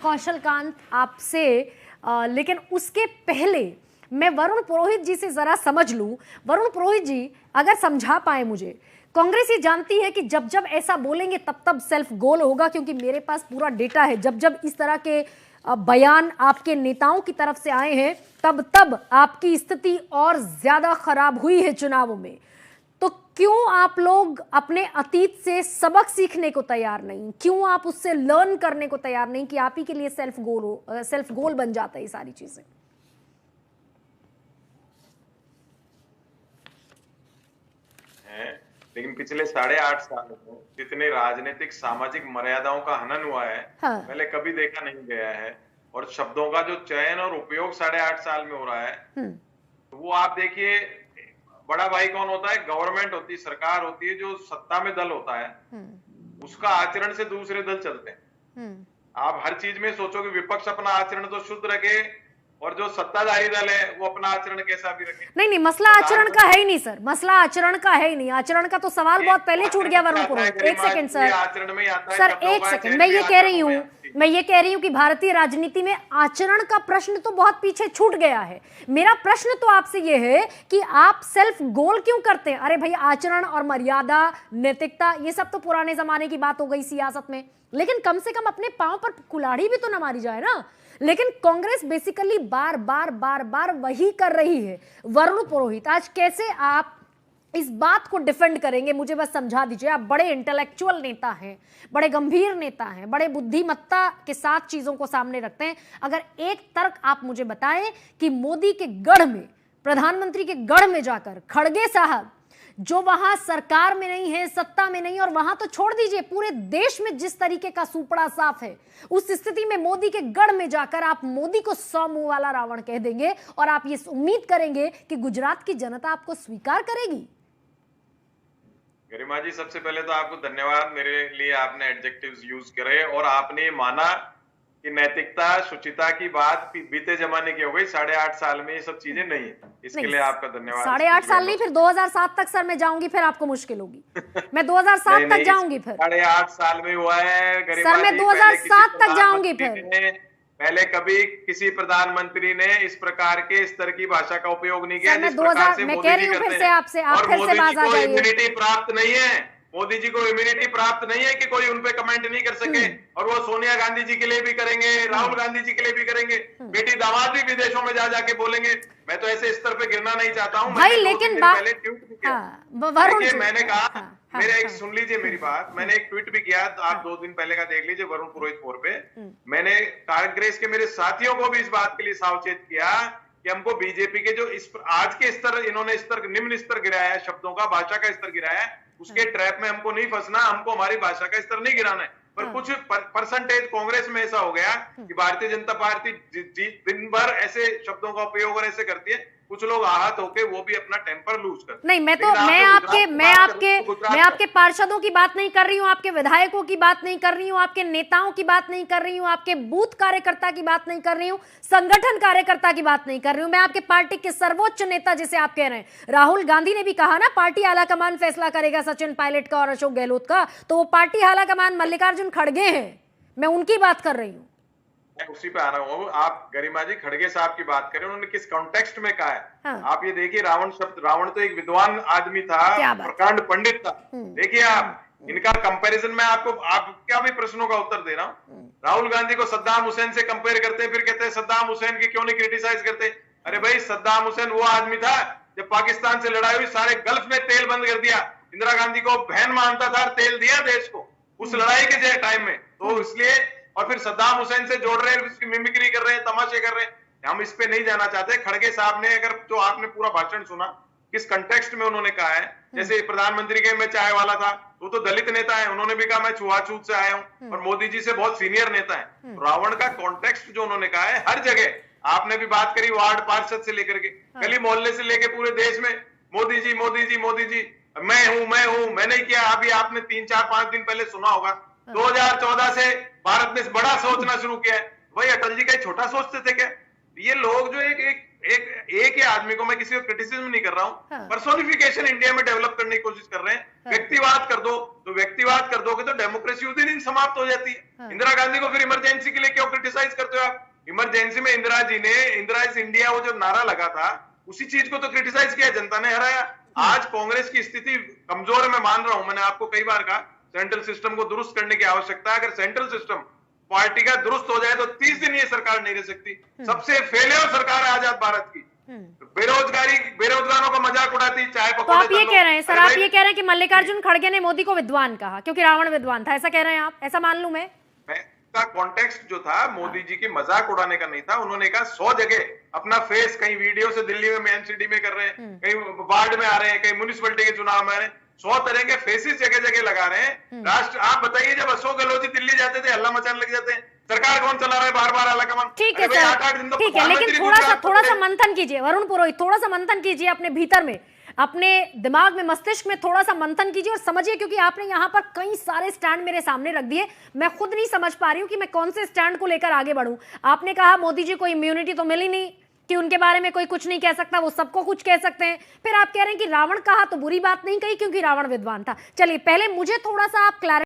कौशलकांत आपसे लेकिन उसके पहले मैं वरुण पुरोहित जी से जरा समझ लूं। वरुण पुरोहित जी, अगर समझा पाए मुझे, कांग्रेस ये जानती है कि जब जब ऐसा बोलेंगे तब तब सेल्फ गोल होगा, क्योंकि मेरे पास पूरा डेटा है, जब जब इस तरह के बयान आपके नेताओं की तरफ से आए हैं तब तब आपकी स्थिति और ज्यादा खराब हुई है चुनावों में। तो क्यों आप लोग अपने अतीत से सबक सीखने को तैयार नहीं? क्यों आप उससे लर्न करने को तैयार नहीं कि आप ही के लिए सेल्फ गोल बन जाता है ये सारी चीजें? लेकिन पिछले 8.5 साल में जितने राजनीतिक सामाजिक मर्यादाओं का हनन हुआ है, हाँ। पहले कभी देखा नहीं गया है। और शब्दों का जो चयन और उपयोग 8.5 साल में हो रहा है, तो वो आप देखिए, बड़ा भाई कौन होता है? गवर्नमेंट होती है, सरकार होती है, जो सत्ता में दल होता है, उसका आचरण से दूसरे दल चलते हैं। आप हर चीज में सोचो कि विपक्ष अपना आचरण तो शुद्ध रखे और जो सत्ताधारी दल है वो अपना आचरण कैसा भी रखे। नहीं, मसला आचरण का है ही नहीं सर, मसला आचरण का है ही नहीं। आचरण का तो सवाल बहुत पहले छूट गया वरुण पुरोहित। एक सेकंड सर, आचरण में आता है सर एक सेकंड, मैं ये कह रही हूँ कि भारतीय राजनीति में आचरण का प्रश्न तो बहुत पीछे छूट गया है। मेरा प्रश्न तो आपसे ये है कि आप सेल्फ गोल क्यों करते हैं? अरे भाई, आचरण और मर्यादा, नैतिकता, ये सब तो पुराने जमाने की बात हो गई सियासत में, लेकिन कम से कम अपने पांव पर कुल्हाड़ी भी तो न मारी जाए ना। लेकिन कांग्रेस बेसिकली बार बार वही कर रही है। वरुण पुरोहित, आज कैसे आप इस बात को डिफेंड करेंगे? मुझे बस समझा दीजिए। आप बड़े इंटेलेक्चुअल नेता हैं, बड़े गंभीर नेता हैं, बड़े बुद्धिमत्ता के साथ चीजों को सामने रखते हैं। अगर एक तर्क आप मुझे बताएं कि मोदी के गढ़ में, प्रधानमंत्री के गढ़ में जाकर खड़गे साहब, जो वहां सरकार में नहीं है, सत्ता में नहीं, और वहां तो छोड़ दीजिए, पूरे देश में जिस तरीके का सुपड़ा साफ है, उस स्थिति में मोदी के गढ़ में जाकर आप मोदी को 100 मुंह वाला रावण कह देंगे और आप ये उम्मीद करेंगे कि गुजरात की जनता आपको स्वीकार करेगी? गरिमा जी, सबसे पहले तो आपको धन्यवाद। मेरे लिए आपने एडजेक्टिव्स यूज करे और आपने ये माना कि नैतिकता, शुचिता की बात बीते जमाने की हो गई। 8.5 साल में ये सब चीजें नहीं है, इसके लिए आपका धन्यवाद। 8.5 साल नहीं, फिर 2007 तक सर मैं जाऊंगी, फिर आपको मुश्किल होगी। मैं 2007 तक जाऊंगी, फिर 8.5 साल में हुआ है गरिमा सर, मैं 2007 तक जाऊंगी। फिर पहले कभी किसी प्रधानमंत्री ने इस प्रकार के स्तर की भाषा का उपयोग नहीं किया जिस प्रकार से मोदी जी करते हैं। और मोदी जी को इम्यूनिटी प्राप्त नहीं है, मोदी जी को इम्यूनिटी प्राप्त नहीं है कि कोई उनपे कमेंट नहीं कर सके। और वो सोनिया गांधी जी के लिए भी करेंगे, राहुल गांधी जी के लिए भी करेंगे, बेटी दामाद भी विदेशों में जा जाके बोलेंगे। मैं तो ऐसे स्तर पे गिरना नहीं चाहता हूँ। भाई, लेकिन पहले ट्वीट भी किया, मैंने कहा, मेरे एक सुन लीजिए मेरी बात, मैंने एक ट्वीट भी किया, आप 2 दिन पहले का देख लीजिए, वरुण पुरोहित 4 पे। मैंने कांग्रेस के मेरे साथियों को भी इस बात के लिए सावचेत किया कि हमको बीजेपी के जो इस आज के स्तर, इन्होंने स्तर, निम्न स्तर गिराया है, शब्दों का, भाषा का स्तर गिराया है, उसके ट्रैप में हमको नहीं फंसना। हमको हमारी भाषा का स्तर नहीं गिराना है। पर कुछ परसेंटेज कांग्रेस में ऐसा हो गया कि भारतीय जनता पार्टी दिन भर ऐसे शब्दों का उपयोग और ऐसे करती है, कुछ लोग आहत होके वो भी अपना टेम्पर लूज करते। नहीं, मैं आपके पार्षदों की बात नहीं कर रही हूँ, आपके विधायकों की बात नहीं कर रही हूँ, आपके नेताओं की बात नहीं कर रही हूँ, आपके बूथ कार्यकर्ता की बात नहीं कर रही हूँ, संगठन कार्यकर्ता की बात नहीं कर रही हूँ। मैं आपके पार्टी के सर्वोच्च नेता, जिसे आप कह रहे हैं, राहुल गांधी ने भी कहा ना, पार्टी आलाकमान फैसला करेगा सचिन पायलट का और अशोक गहलोत का। तो वो पार्टी आलाकमान मल्लिकार्जुन खड़गे हैं, मैं उनकी बात कर रही हूँ। उसी पे आ रहा हूँ। आप गरिमा जी खड़गे साहब की बात करें, उन्होंने किस कॉन्टेक्स्ट में कहा है? हाँ। आप ये देखिए, रावण तो एक विद्वान आदमी था, प्रकांड पंडित था। देखिए आप, इनका कंपैरिजन मैं आपको क्या भी प्रश्नों का उत्तर दे रहा हूँ। राहुल गांधी को सद्दाम हुसैन से कंपेयर करते हैं, फिर कहते हैं सद्दाम हुसैन की क्यों नहीं क्रिटिसाइज करते? अरे भाई, सद्दाम हुसैन वो आदमी था जब पाकिस्तान से लड़ाई हुई, सारे गल्फ में तेल बंद कर दिया, इंदिरा गांधी को बहन मानता था, तेल दिया देश को उस लड़ाई के टाइम में। तो इसलिए, और फिर सद्दाम हुसैन से जोड़ रहे हैं, उसकी मिमिक्री कर रहे हैं, तमाशे कर रहे हैं। हम इस पे नहीं जाना चाहते। खड़गे साहब ने, अगर जो आपने पूरा भाषण सुना, किस कंटेक्स्ट में उन्होंने कहा है, जैसे प्रधानमंत्री के मैं चाय वाला था, वो तो दलित नेता है, उन्होंने भी कहा मैं छुआछूत से आया हूं, और मोदी जी से बहुत सीनियर नेता है। रावण का कॉन्टेक्स्ट जो उन्होंने कहा है, हर जगह आपने भी बात करी, वार्ड पार्षद से लेकर के गली मोहल्ले से लेकर पूरे देश में मोदी जी मोदी जी मोदी जी, मैं हूं, मैं नहीं किया। अभी आपने 3, 4, 5 दिन पहले सुना होगा, 2014 से भारत ने बड़ा सोचना शुरू किया है। भाई, अटल जी का छोटा सोचते थे क्या? ये लोग जो एक एक ही आदमी को, मैं किसी को क्रिटिसिज्म नहीं कर रहा हूँ, पर्सोनिफिकेशन इंडिया में डेवलप करने की कोशिश कर रहे हैं। व्यक्तिवाद कर दो, तो व्यक्तिवाद कर दोगे तो डेमोक्रेसी उसी दिन समाप्त हो जाती है। इंदिरा गांधी को फिर इमरजेंसी के लिए क्यों क्रिटिसाइज करते हो आप? इमरजेंसी में इंदिरा जी ने इंदिरा इज इंडिया वो जो नारा लगा था, उसी चीज को तो क्रिटिसाइज किया, जनता ने हराया। आज कांग्रेस की स्थिति कमजोर है, मैं मान रहा हूं, मैंने आपको कई बार कहा सेंट्रल सिस्टम को दुरुस्त करने की आवश्यकता है। अगर सेंट्रल सिस्टम पार्टी का दुरुस्त हो जाए तो 30 दिन ये सरकार नहीं रह सकती। सबसे फेलियर सरकार है आजाद भारत की। बेरोजगारों का मजाक उड़ाती, चाहे तो आप ये कह रहे हैं सर, आप ये कह रहे हैं कि मल्लिकार्जुन खड़गे ने मोदी को विद्वान कहा क्योंकि रावण विद्वान था, ऐसा कह रहे हैं आप? ऐसा मान लूं मैं? का कॉन्टेक्स्ट जो था मोदी जी की मजाक उड़ाने का नहीं था। उन्होंने कहा 100 जगह अपना फेस, कहीं वीडियो से दिल्ली में मेन सिटी में कर रहे हैं, कहीं वार्ड में आ रहे हैं, कहीं म्युनिसिपैलिटी के चुनाव में आ रहे हैं, 100 तरह के फेसेस जगह जगह लगा रहे हैं। राष्ट्र, आप बताइए, जब अशोक गहलोत जी दिल्ली जाते थे हल्ला मचाने लग जाते हैं, सरकार कौन चला रहा है बार बार हल्ला कमान? ठीक है सर, ठीक है, लेकिन थोड़ा सा मंथन कीजिए वरुण पुरोहित, थोड़ा सा मंथन कीजिए अपने भीतर में, अपने दिमाग में, मस्तिष्क में थोड़ा सा मंथन कीजिए और समझिए, क्योंकि आपने यहाँ पर कई सारे स्टैंड मेरे सामने रख दिए। मैं खुद नहीं समझ पा रही हूँ कि मैं कौन से स्टैंड को लेकर आगे बढ़ूं। आपने कहा मोदी जी को इम्यूनिटी तो मिली नहीं, कि उनके बारे में कोई कुछ नहीं कह सकता, वो सबको कुछ कह सकते हैं। फिर आप कह रहे हैं कि रावण कहा तो बुरी बात नहीं कही क्योंकि रावण विद्वान था। चलिए, पहले मुझे थोड़ा सा आप क्लैरिटी